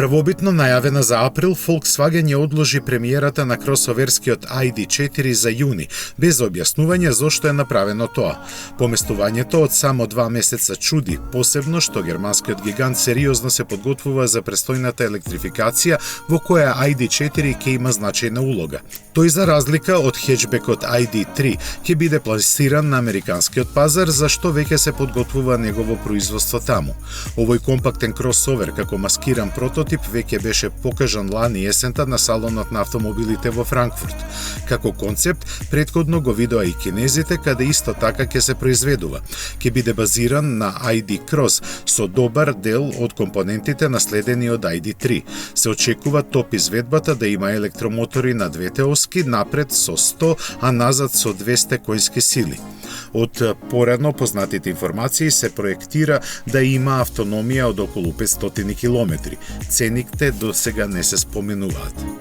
Првобитно најавена за април, Volkswagen ја одложи премиерата на кросоверскиот ID4 за јуни, без објаснување зошто е направено тоа. Поместувањето од само 2 месеца чуди, посебно што германскиот гигант сериозно се подготвува за престојната електрификација во која ID4 ќе има значајна улога. Тој за разлика од хеджбекот ID3 ќе биде пласиран на американскиот пазар, за што веќе се подготвува негово производство таму. Овој компактен кросовер како маскиран прототип веќе беше покажан лани есента на салонот на автомобилите во Франкфурт. Како концепт, претходно го видоа и кинезите, каде исто така ќе се произведува. Ќе биде базиран на ID Cross со добар дел од компонентите наследени од ID3. Се очекува топ изведбата да има електромотори на двете оски, напред со 100, а назад со 200 коњски сили. Од порано познатите информации се проектира да има автономија од околу 500 километри. Цените до сега не се споменуваат.